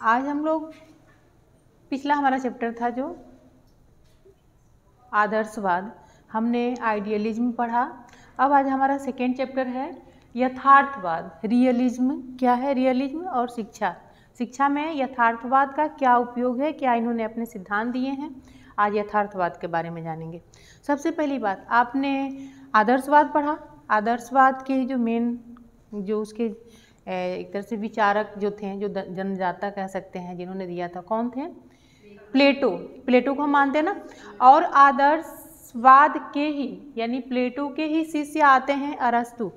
आज हम लोग पिछला हमारा चैप्टर था जो आदर्शवाद, हमने आइडियलिज्म पढ़ा। अब आज हमारा सेकेंड चैप्टर है यथार्थवाद, रियलिज्म। क्या है रियलिज्म? और शिक्षा में यथार्थवाद का क्या उपयोग है, क्या इन्होंने अपने सिद्धांत दिए हैं। आज यथार्थवाद के बारे में जानेंगे। सबसे पहली बात, आपने आदर्शवाद पढ़ा। आदर्शवाद के जो मेन जो उसके एक तरह से विचारक जो थे, जो जन्मदाता कह सकते हैं, जिन्होंने दिया था, कौन थे? प्लेटो को हम मानते हैं ना। और आदर्शवाद के ही यानी प्लेटो के ही शिष्य आते हैं अरस्तु।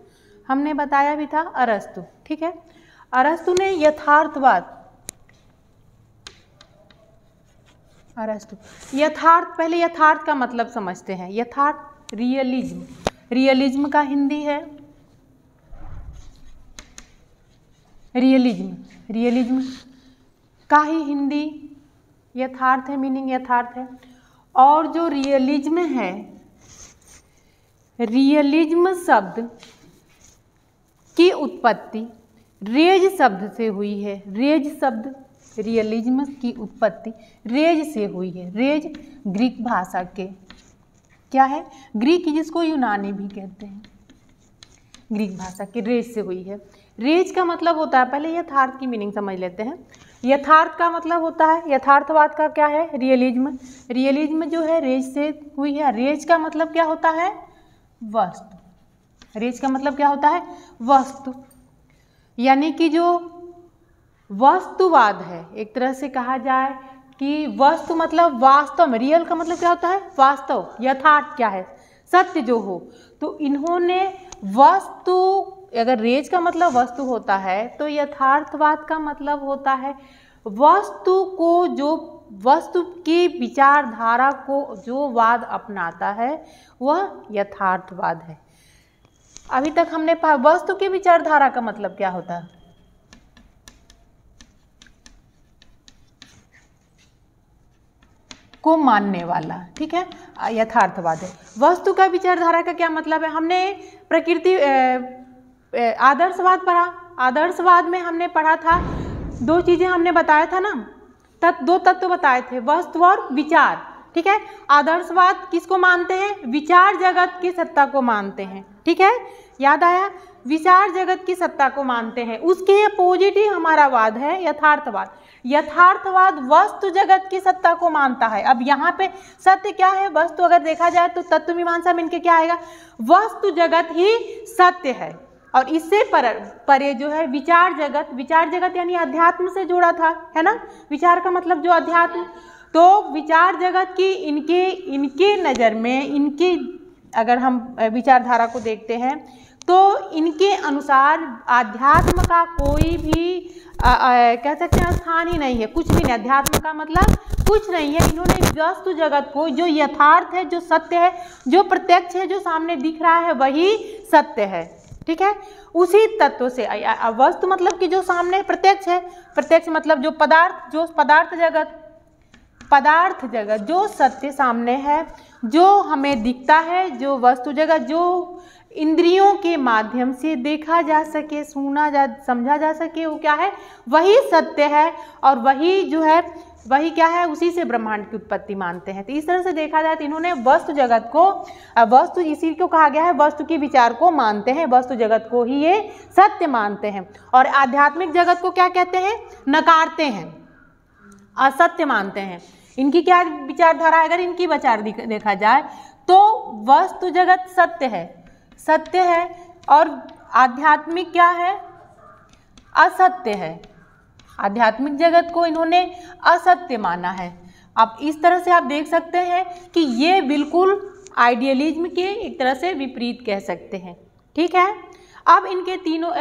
हमने बताया भी था अरस्तु, ठीक है। अरस्तु ने यथार्थवाद, पहले यथार्थ का मतलब समझते हैं। यथार्थ रियलिज्म, रियलिज्म का हिंदी है रियलिज्म का ही हिंदी यथार्थ है, मीनिंग यथार्थ है। और जो रियलिज्म है, रियलिज्म शब्द की उत्पत्ति रेज शब्द से हुई है। रेज शब्द, रियलिज्म की उत्पत्ति रेज से हुई है। रेज ग्रीक भाषा के क्या है? ग्रीक, जिसको यूनानी भी कहते हैं, ग्रीक भाषा के रेज से हुई है। रेज का मतलब होता है, पहले यथार्थ की मीनिंग समझ लेते हैं। यथार्थ का मतलब होता है, यथार्थवाद का क्या है? रियलिज्म। रियलिज्म जो है रेज से हुई है। रेज का मतलब क्या होता है? वस्तु। रेज का मतलब क्या होता है? वस्तु। यानी कि जो वस्तुवाद है, एक तरह से कहा जाए कि वस्तु मतलब वास्तव में, रियल का मतलब क्या होता है? वास्तव। यथार्थ क्या है? सत्य जो हो। तो इन्होंने वस्तु, अगर रेज का मतलब वस्तु होता है तो यथार्थवाद का मतलब होता है वस्तु को, जो वस्तु की विचारधारा को जो वाद अपनाता है वह यथार्थवाद है। अभी तक हमने पढ़ा वस्तु की विचारधारा का मतलब क्या होता है? को मानने वाला, ठीक है, यथार्थवाद है। वस्तु का विचारधारा का क्या मतलब है? हमने प्रकृति आदर्शवाद पढ़ा। आदर्शवाद में हमने पढ़ा था, दो चीजें हमने बताया था ना, दो तत्व बताए थे, वस्तु और विचार, ठीक है। आदर्शवाद किसको मानते हैं? विचार जगत की सत्ता को मानते हैं, ठीक है, याद आया? विचार जगत की सत्ता को मानते हैं। उसके अपोजिट ही हमारा वाद है यथार्थवाद। यथार्थवाद वस्तु जगत की सत्ता को मानता है। अब यहाँ पे सत्य क्या है? वस्तु अगर देखा जाए तो तत्व मीमांसा में इनके क्या आएगा? वस्तु जगत ही सत्य है। और इससे परे जो है विचार जगत, विचार जगत यानी अध्यात्म से जुड़ा था, है ना। विचार का मतलब जो अध्यात्म, तो विचार जगत की इनके नज़र में, इनके अगर हम विचारधारा को देखते हैं तो इनके अनुसार आध्यात्म का कोई भी कह सकते हैं स्थान ही नहीं है, कुछ भी नहीं। अध्यात्म का मतलब कुछ नहीं है। इन्होंने वस्तु जगत को, जो यथार्थ है, जो सत्य है, जो प्रत्यक्ष है, जो सामने दिख रहा है वही सत्य है, ठीक है। उसी तत्व से वस्तु मतलब कि जो सामने प्रत्यक्ष है, प्रत्यक्ष मतलब जो पदार्थ, जो पदार्थ जगत जो सत्य सामने है, जो हमें दिखता है, जो वस्तु जगत जो इंद्रियों के माध्यम से देखा जा सके, समझा जा सके, वो क्या है? वही सत्य है। और वही जो है, वही क्या है? उसी से ब्रह्मांड की उत्पत्ति मानते हैं। तो इस तरह से देखा जाए तो इन्होंने वस्तु जगत को, वस्तु इसी को कहा गया है, वस्तु की विचार को मानते हैं, वस्तु जगत को ही ये सत्य मानते हैं। और आध्यात्मिक जगत को क्या कहते हैं? नकारते हैं, असत्य मानते हैं। इनकी क्या विचारधारा है? अगर इनकी विचार देखा जाए तो वस्तु जगत सत्य है और आध्यात्मिक क्या है? असत्य है। आध्यात्मिक जगत को इन्होंने असत्य माना है। अब इस तरह से आप देख सकते हैं कि ये बिल्कुल आइडियलिज्म के एक तरह से विपरीत कह सकते हैं, ठीक है। अब इनके तीनों,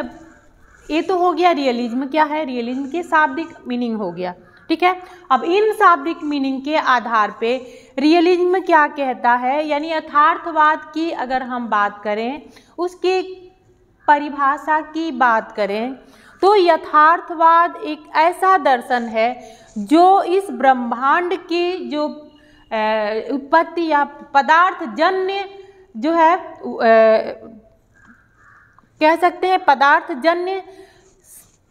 ये तो हो गया रियलिज्म क्या है, रियलिज्म के शाब्दिक मीनिंग हो गया, ठीक है। अब इन शाब्दिक मीनिंग के आधार पे रियलिज्म क्या कहता है, यानी यथार्थवाद की अगर हम बात करें, उसकी परिभाषा की बात करें तो यथार्थवाद एक ऐसा दर्शन है जो इस ब्रह्मांड की जो उत्पत्ति या पदार्थ जन्य जो है कह सकते हैं पदार्थ जन्य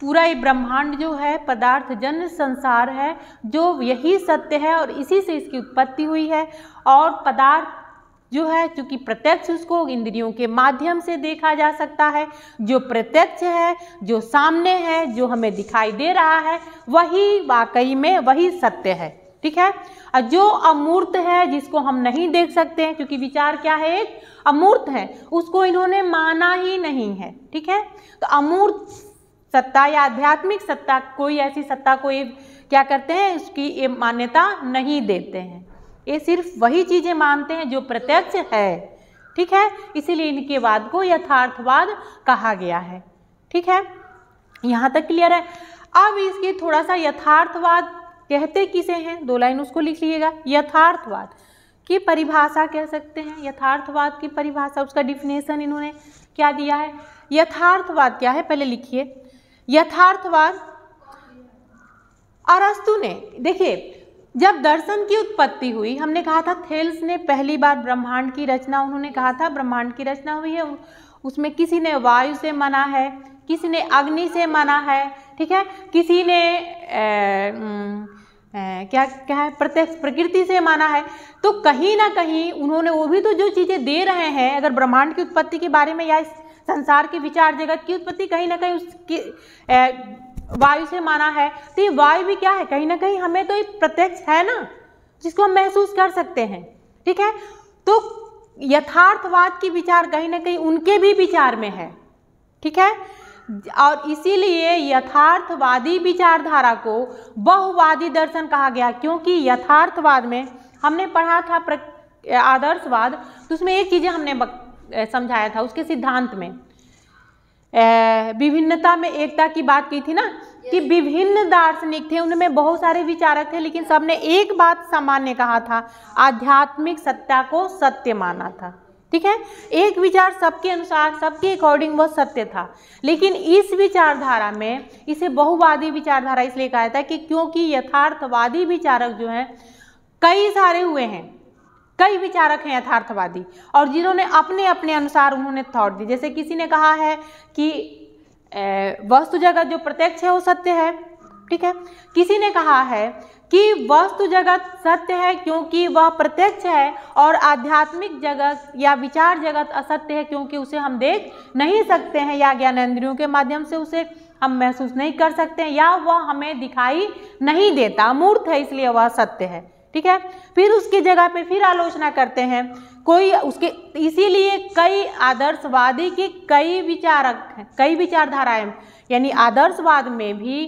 पूरा ये ब्रह्मांड जो है पदार्थ जन्य संसार है, जो यही सत्य है और इसी से इसकी उत्पत्ति हुई है। और पदार्थ जो है चूंकि प्रत्यक्ष उसको इंद्रियों के माध्यम से देखा जा सकता है, जो प्रत्यक्ष है, जो सामने है, जो हमें दिखाई दे रहा है, वही वाकई में वही सत्य है। ठीक है। और जो अमूर्त है, जिसको हम नहीं देख सकते हैं, क्योंकि विचार क्या है, एक अमूर्त है, उसको इन्होंने माना ही नहीं है। ठीक है। तो अमूर्त सत्ता या आध्यात्मिक सत्ता, कोई ऐसी सत्ता को ये क्या करते हैं, उसकी ये मान्यता नहीं देते हैं। ये सिर्फ वही चीजें मानते हैं जो प्रत्यक्ष है। ठीक है। इसीलिए इनके वाद को यथार्थवाद कहा गया है। ठीक है, यहाँ तक क्लियर है। अब इसके थोड़ा सा यथार्थवाद कहते किसे हैं, 2 लाइन उसको लिख लीजिएगा। यथार्थवाद की परिभाषा कह सकते हैं, यथार्थवाद की परिभाषा, उसका डिफिनेशन इन्होंने क्या दिया है। यथार्थवाद क्या है, पहले लिखिए। यथार्थवाद, अरस्तु ने, देखिए जब दर्शन की उत्पत्ति हुई, हमने कहा था थेल्स ने पहली बार ब्रह्मांड की रचना, उन्होंने कहा था ब्रह्मांड की रचना हुई है, उसमें किसी ने वायु से माना है, किसी ने अग्नि से माना है। ठीक है। किसी ने क्या क्या है, प्रत्यक्ष प्रकृति से माना है। तो कहीं ना कहीं उन्होंने वो भी तो जो चीज़ें दे रहे हैं, अगर ब्रह्मांड की उत्पत्ति के बारे में या इस संसार के विचार जगत की उत्पत्ति कहीं ना कहीं उसकी वायु से माना है, तो ये वायु भी क्या है, कहीं ना कहीं हमें तो एक प्रत्यक्ष है ना, जिसको हम महसूस कर सकते हैं। ठीक है। तो यथार्थवाद की विचार कहीं ना कहीं उनके भी विचार में है। ठीक है। और इसीलिए यथार्थवादी विचारधारा को बहुवादी दर्शन कहा गया, क्योंकि यथार्थवाद में हमने पढ़ा था आदर्शवाद, तो उसमें एक चीज़ें हमने समझाया था उसके सिद्धांत में, विभिन्नता में एकता की बात की थी ना, कि विभिन्न दार्शनिक थे, उनमें बहुत सारे विचारक थे, लेकिन सबने एक बात सामान्य कहा था, आध्यात्मिक सत्ता को सत्य माना था। ठीक है। एक विचार सबके अनुसार, सबके अकॉर्डिंग वह सत्य था। लेकिन इस विचारधारा में इसे बहुवादी विचारधारा इसलिए कहा जाता है कि क्योंकि यथार्थवादी विचारक जो हैं कई सारे हुए हैं, कई विचारक हैं यथार्थवादी, और जिन्होंने अपने अपने अनुसार उन्होंने थॉट दी। जैसे किसी ने कहा है कि वस्तु जगत जो प्रत्यक्ष है वो सत्य है। ठीक है। किसी ने कहा है कि वस्तु जगत सत्य है क्योंकि वह प्रत्यक्ष है, और आध्यात्मिक जगत या विचार जगत असत्य है क्योंकि उसे हम देख नहीं सकते हैं, या ज्ञानेंद्रियों के माध्यम से उसे हम महसूस नहीं कर सकते हैं, या वह हमें दिखाई नहीं देता, अमूर्त है, इसलिए वह सत्य है। ठीक है। फिर उसकी जगह पे फिर आलोचना करते हैं कोई उसके, इसीलिए कई आदर्शवादी के कई विचारक हैं, कई विचारधाराएं, यानी आदर्शवाद में भी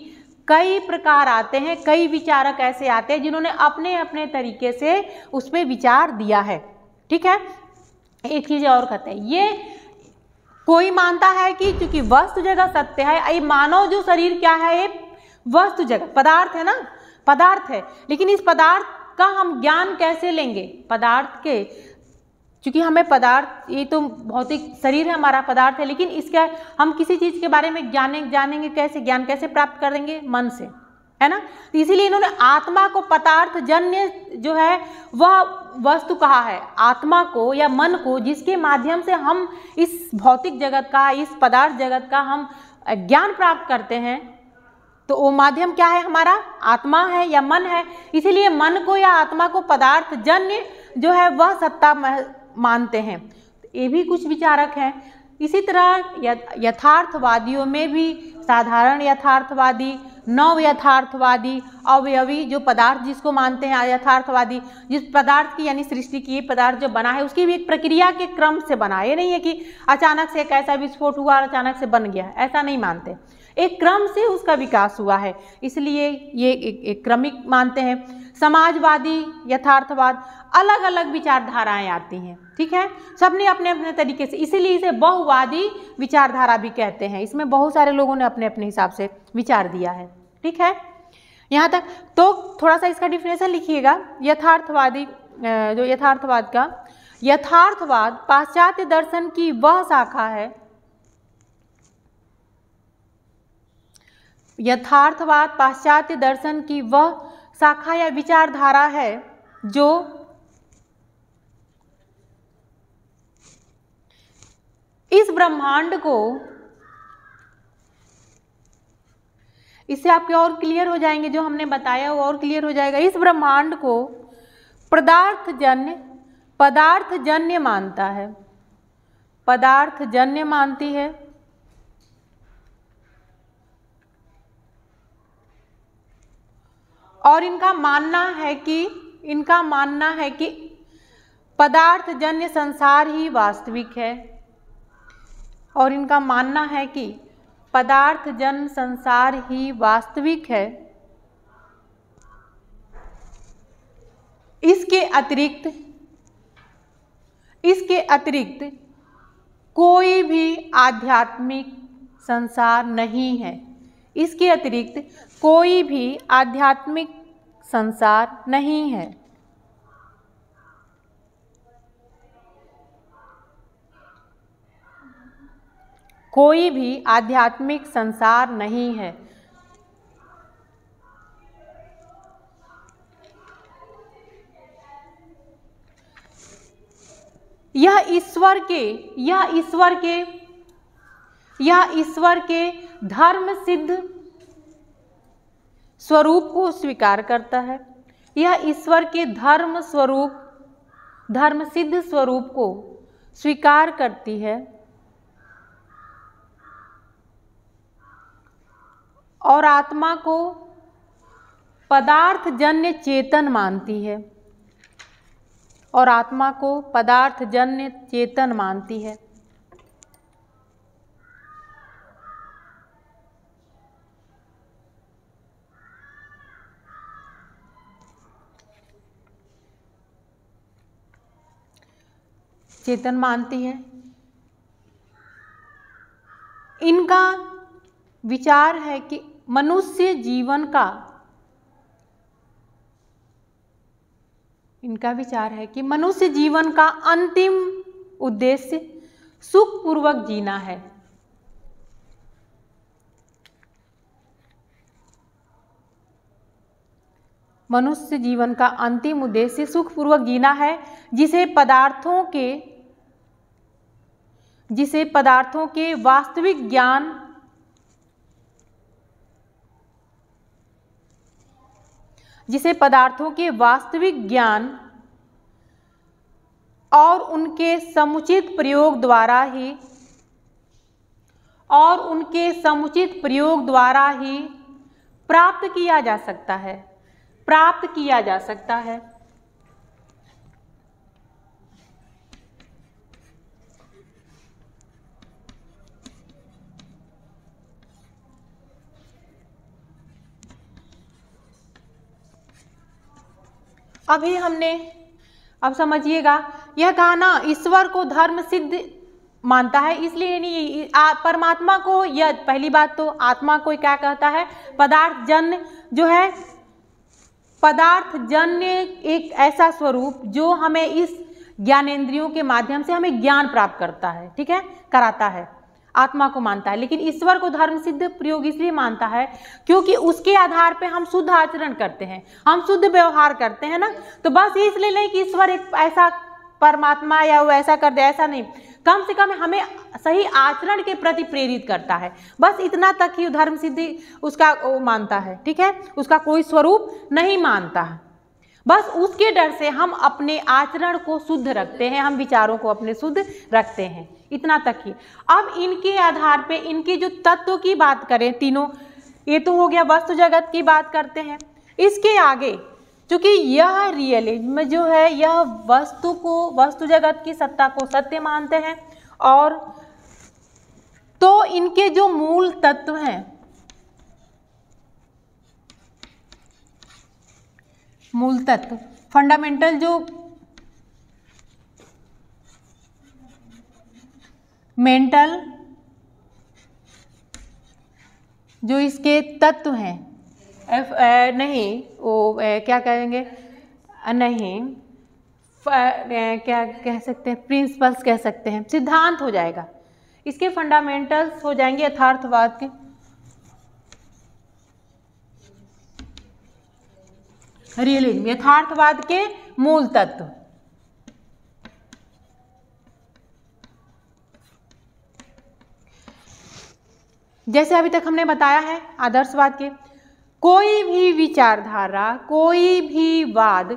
कई प्रकार आते हैं, कई विचारक ऐसे आते हैं जिन्होंने अपने अपने तरीके से उस पर विचार दिया है। ठीक है। एक चीज़ और कहते हैं, ये कोई मानता है कि चूंकि वस्तु जगत सत्य है, ये मानव जो शरीर क्या है, ये वस्तु जगत पदार्थ है ना, पदार्थ है, लेकिन इस पदार्थ का हम ज्ञान कैसे लेंगे, पदार्थ के, क्योंकि हमें पदार्थ, ये तो भौतिक शरीर है हमारा, पदार्थ है, लेकिन इसका हम किसी चीज़ के बारे में जानेंगे कैसे, ज्ञान कैसे प्राप्त करेंगे, मन से, है ना। तो इसीलिए इन्होंने आत्मा को पदार्थ जन्य जो है वह वस्तु कहा है, आत्मा को या मन को, जिसके माध्यम से हम इस भौतिक जगत का, इस पदार्थ जगत का हम ज्ञान प्राप्त करते हैं, तो वो माध्यम क्या है, हमारा आत्मा है या मन है। इसीलिए मन को या आत्मा को पदार्थ जन्य जो है वह सत्ता मानते हैं। ये भी कुछ विचारक हैं। इसी तरह यथार्थवादियों में भी साधारण यथार्थवादी, नव यथार्थवादी, अवयवी जो पदार्थ जिसको मानते हैं यथार्थवादी, जिस पदार्थ की यानी सृष्टि की पदार्थ जो बना है उसकी भी एक प्रक्रिया के क्रम से बना, ये नहीं है कि अचानक से एक ऐसा विस्फोट हुआ और अचानक से बन गया, ऐसा नहीं मानते, एक क्रम से उसका विकास हुआ है, इसलिए ये एक क्रमिक मानते हैं। समाजवादी यथार्थवाद, अलग अलग विचारधाराएं आती हैं। ठीक है। सबने अपने अपने तरीके से, इसीलिए इसे बहुवादी विचारधारा भी कहते हैं। इसमें बहुत सारे लोगों ने अपने अपने हिसाब से विचार दिया है। ठीक है। यहाँ तक तो थोड़ा सा इसका डिफिनेशन लिखिएगा। यथार्थवादी जो यथार्थवाद का, यथार्थवाद पाश्चात्य दर्शन की वह शाखा है, यथार्थवाद पाश्चात्य दर्शन की वह शाखा या विचारधारा है जो इस ब्रह्मांड को इससे आपके और क्लियर हो जाएंगे, जो हमने बताया वो और क्लियर हो जाएगा। इस ब्रह्मांड को पदार्थजन्य मानता है, पदार्थजन्य मानती है। और इनका मानना है कि पदार्थजन्य संसार ही वास्तविक है। और इनका मानना है कि पदार्थजन्य संसार ही वास्तविक है। इसके अतिरिक्त कोई भी आध्यात्मिक संसार नहीं है। इसके अतिरिक्त कोई भी आध्यात्मिक संसार नहीं है। कोई भी आध्यात्मिक संसार नहीं है। यह ईश्वर के धर्म सिद्ध स्वरूप को स्वीकार करता है। यह ईश्वर के धर्म सिद्ध स्वरूप को स्वीकार करती है और आत्मा को पदार्थजन्य चेतन मानती है। और आत्मा को पदार्थजन्य चेतन मानती है। चेतन मानती है। इनका विचार है कि मनुष्य जीवन का अंतिम उद्देश्य सुखपूर्वक जीना है। मनुष्य जीवन का अंतिम उद्देश्य सुखपूर्वक जीना है, जिसे पदार्थों के वास्तविक ज्ञान और उनके समुचित प्रयोग द्वारा ही प्राप्त किया जा सकता है। अब समझिएगा, यह कहा ना ईश्वर को धर्म सिद्ध मानता है, इसलिए नहीं परमात्मा को, यह पहली बात तो आत्मा को क्या कहता है, पदार्थजन्य एक ऐसा स्वरूप जो हमें इस ज्ञानेंद्रियों के माध्यम से हमें ज्ञान प्राप्त कराता है, आत्मा को मानता है। लेकिन ईश्वर को धर्म सिद्ध प्रयोग इसलिए मानता है क्योंकि उसके आधार पे हम शुद्ध आचरण करते हैं, हम शुद्ध व्यवहार करते हैं ना। तो बस इसलिए नहीं कि ईश्वर एक ऐसा परमात्मा या वो ऐसा कर दे, ऐसा नहीं, कम से कम हमें सही आचरण के प्रति प्रेरित करता है। बस इतना तक ही धर्म सिद्धि उसका वो मानता है, ठीक है, उसका कोई स्वरूप नहीं मानता है। बस उसके डर से हम अपने आचरण को शुद्ध रखते हैं, हम विचारों को अपने शुद्ध रखते हैं, इतना तक ही। अब इनके आधार पे इनके जो तत्व की बात करें, तीनों, ये तो हो गया वस्तु जगत की बात करते हैं। इसके आगे क्योंकि यह रियलिज्म जो है, यह वस्तु जगत की सत्ता को सत्य मानते हैं। और तो इनके जो मूल तत्व हैं, मूल तत्व फंडामेंटल जो इसके तत्व हैं, क्या कहेंगे, क्या कह सकते हैं, प्रिंसिपल्स कह सकते हैं, सिद्धांत हो जाएगा। इसके फंडामेंटल्स हो जाएंगे यथार्थवाद के, रियलिज्म, यथार्थवाद के मूल तत्व। जैसे अभी तक हमने बताया है आदर्शवाद के, कोई भी विचारधारा, कोई भी वाद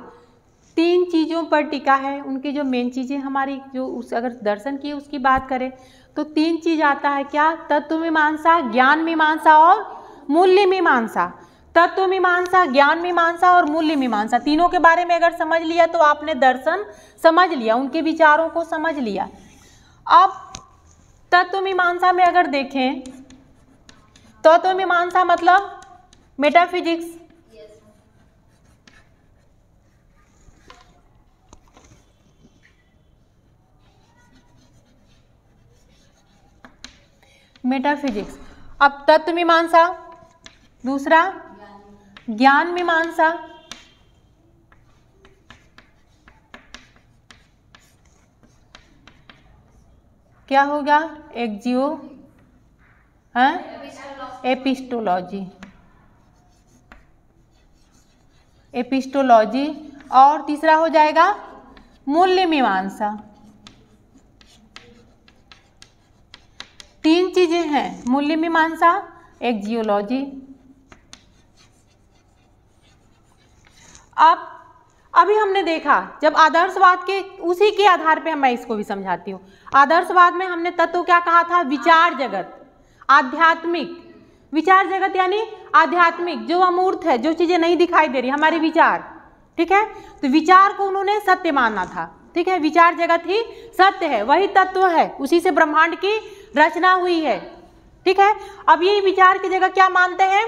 3 चीज़ों पर टिका है। उनकी जो मेन चीज़ें हमारी जो उस अगर दर्शन की उसकी बात करें तो 3 चीज़ आता है क्या? तत्व मीमांसा, ज्ञान मीमांसा और मूल्य मीमांसा। तत्व मीमांसा, ज्ञान मीमांसा और मूल्य मीमांसा, तीनों के बारे में अगर समझ लिया तो आपने दर्शन समझ लिया, उनके विचारों को समझ लिया। अब तत्व मीमांसा में अगर देखें, तत्व मीमांसा मतलब मेटाफिजिक्स, मेटाफिजिक्स। अब तत्व मीमांसा, दूसरा ज्ञान मीमांसा, क्या होगा? एक्जियो एपिस्टोलॉजी, एपिस्टोलॉजी। और तीसरा हो जाएगा मूल्य मीमांसा। 3 चीजें हैं, मूल्य मीमांसा, एक्जियोलॉजी। अब अभी हमने देखा जब आदर्शवाद के, उसी के आधार पे मैं इसको भी समझाती हूँ। आदर्शवाद में हमने तत्व क्या कहा था? विचार जगत, आध्यात्मिक। विचार जगत यानी आध्यात्मिक, जो अमूर्त है, जो चीजें नहीं दिखाई दे रही, हमारे विचार, ठीक है। तो विचार को उन्होंने सत्य माना था, ठीक है। विचार जगत ही सत्य है, वही तत्व है, उसी से ब्रह्मांड की रचना हुई है, ठीक है। अब ये विचार की जगह क्या मानते हैं?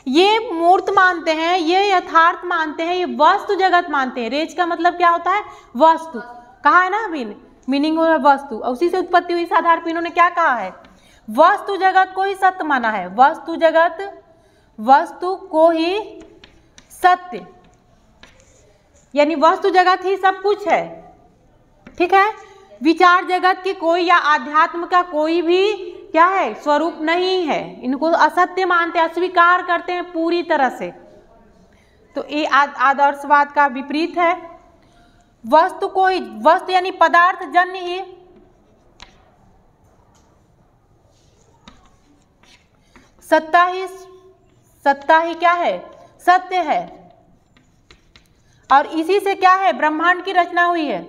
ये मूर्त मानते हैं, ये यथार्थ मानते हैं, ये वस्तु जगत मानते हैं। रेज का मतलब क्या होता है? वस्तु। कहा है ना अभी, मीनिंग है वस्तु, उसी से उत्पत्ति हुई। इस आधार पर इन्होंने क्या कहा है? वस्तु जगत को ही सत्य माना है। वस्तु जगत, वस्तु को ही सत्य, यानी वस्तु जगत ही सब कुछ है, ठीक है। विचार जगत की कोई या आध्यात्म का कोई भी क्या है? स्वरूप नहीं है। इनको असत्य मानते हैं, अस्वीकार करते हैं पूरी तरह से। तो ये आदर्शवाद का विपरीत है। वस्तु को ही, वस्तु यानी पदार्थ जन्य ही, सत्ता ही क्या है? सत्य है। और इसी से क्या है? ब्रह्मांड की रचना हुई है।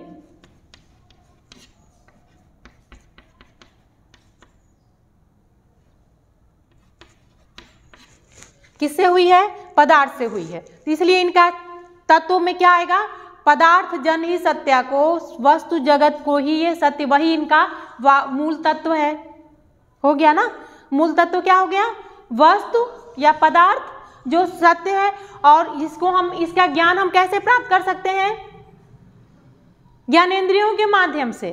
किससे हुई है? पदार्थ से हुई है। तो इसलिए इनका तत्व में क्या आएगा? पदार्थ जन ही सत्या को, वस्तु जगत को ही ये सत्य, वही इनका मूल तत्व है। हो गया ना? मूल तत्व क्या हो गया? वस्तु या पदार्थ जो सत्य है। और इसको हम, इसका ज्ञान हम कैसे प्राप्त कर सकते हैं? ज्ञानेंद्रियों के माध्यम से।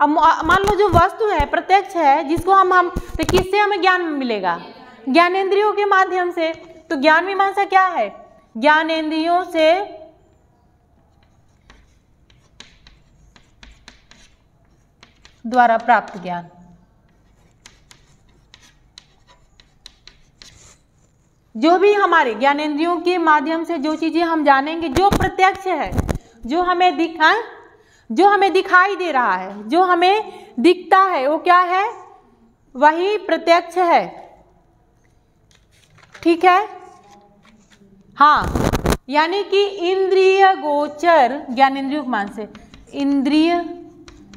अब मान लो जो वस्तु है, प्रत्यक्ष है, जिसको हम तो किससे हमें ज्ञान मिलेगा? ज्ञानेंद्रियों के माध्यम से। तो ज्ञान मीमांसा क्या है? ज्ञानेंद्रियों से द्वारा प्राप्त ज्ञान। जो भी हमारे ज्ञानेंद्रियों के माध्यम से जो चीजें हम जानेंगे, जो प्रत्यक्ष है, जो हमें जो हमें दिखाई दे रहा है, जो हमें दिखता है, वो क्या है? वही प्रत्यक्ष है, ठीक है। हाँ, यानी कि इंद्रिय गोचर, ज्ञानेंद्रियों के मान से इंद्रिय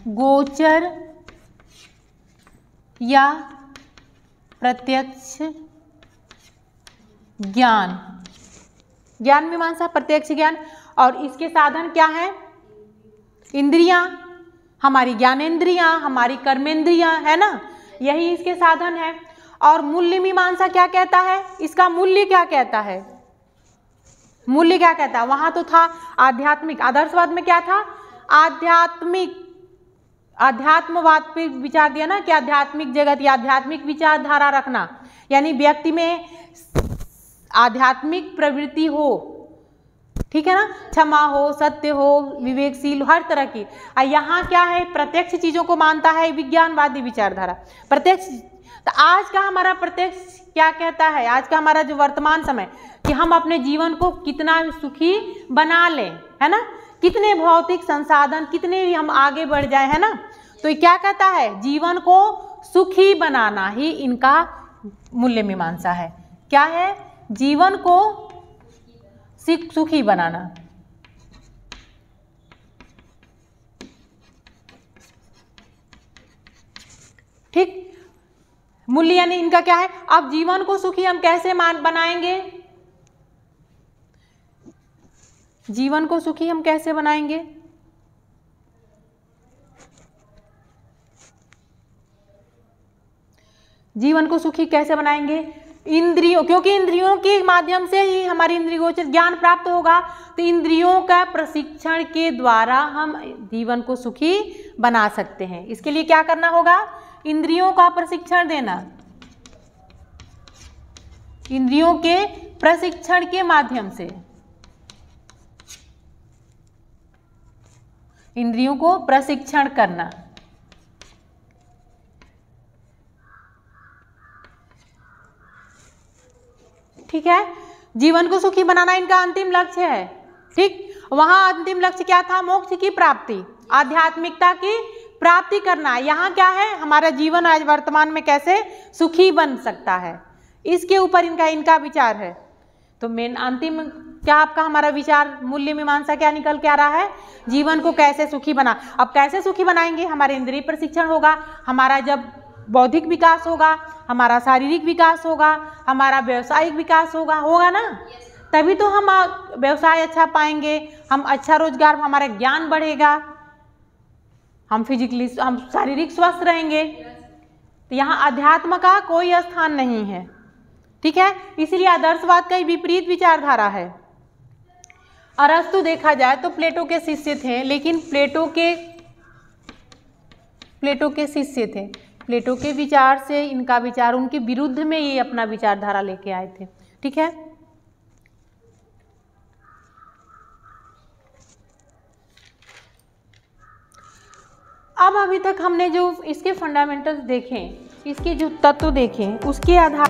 गोचर या प्रत्यक्ष ज्ञान। ज्ञान मीमांसा प्रत्यक्ष ज्ञान। और इसके साधन क्या है? इंद्रियां, हमारी ज्ञानेंद्रियां, हमारी कर्मेंद्रियां, है ना, यही इसके साधन है। और मूल्य मीमांसा क्या कहता है? इसका मूल्य क्या कहता है? मूल्य क्या कहता है? वहां तो था आध्यात्मिक, आदर्शवाद में क्या था? आध्यात्मिक, आध्यात्मवाद पे विचार दिया ना कि आध्यात्मिक जगत या आध्यात्मिक विचारधारा रखना, यानी व्यक्ति में आध्यात्मिक प्रवृत्ति हो, ठीक है ना, क्षमा हो, सत्य हो, विवेकशील, हर तरह की। और यहाँ क्या है? प्रत्यक्ष चीजों को मानता है विज्ञानवादी विचारधारा, प्रत्यक्ष। तो आज का हमारा प्रत्यक्ष क्या कहता है? आज का हमारा जो वर्तमान समय, कि हम अपने जीवन को कितना सुखी बना लें, है ना, कितने भौतिक संसाधन, कितने भी हम आगे बढ़ जाए, है ना। तो ये क्या कहता है? जीवन को सुखी बनाना ही इनका मूल्य मीमांसा है। क्या है? जीवन को सुखी बनाना। ठीक, मूल्य यानी इनका क्या है? अब जीवन को सुखी हम कैसे बनाएंगे? जीवन को सुखी हम कैसे बनाएंगे? जीवन को सुखी कैसे बनाएंगे? इंद्रियों, क्योंकि इंद्रियों के माध्यम से ही हमारी इंद्रियोगोचर ज्ञान प्राप्त होगा, तो इंद्रियों का प्रशिक्षण के द्वारा हम जीवन को सुखी बना सकते हैं। इसके लिए क्या करना होगा? इंद्रियों का प्रशिक्षण देना। इंद्रियों के प्रशिक्षण के माध्यम से इंद्रियों को प्रशिक्षण करना। ठीक है, जीवन को सुखी बनाना इनका अंतिम लक्ष्य है। ठीक, वहां अंतिम लक्ष्य क्या था? मोक्ष की प्राप्ति, आध्यात्मिकता की प्राप्ति करना। यहाँ क्या है? हमारा जीवन आज वर्तमान में कैसे सुखी बन सकता है, इसके ऊपर इनका विचार है। तो मेन अंतिम क्या आपका हमारा विचार, मूल्य मीमांसा क्या निकल के आ रहा है? जीवन को कैसे सुखी बना। अब कैसे सुखी बनाएंगे? हमारे इंद्रिय प्रशिक्षण होगा, हमारा जब बौद्धिक विकास होगा, हमारा शारीरिक विकास होगा, हमारा व्यवसायिक विकास होगा ना, तभी तो हम व्यवसाय अच्छा पाएंगे, हम अच्छा रोजगार, हमारा ज्ञान बढ़ेगा, हम शारीरिक स्वस्थ रहेंगे। तो यहाँ अध्यात्म का कोई स्थान नहीं है। ठीक है, इसीलिए आदर्शवाद का विपरीत विचारधारा है। अरस्तु देखा जाए तो प्लेटो के शिष्य थे, लेकिन प्लेटो के शिष्य थे। प्लेटो के विचार से इनका विचार, उनके विरुद्ध में ये अपना विचारधारा लेके आए थे। ठीक है, अब अभी तक हमने जो इसके फंडामेंटल्स देखे, इसके जो तत्व देखे, उसके आधार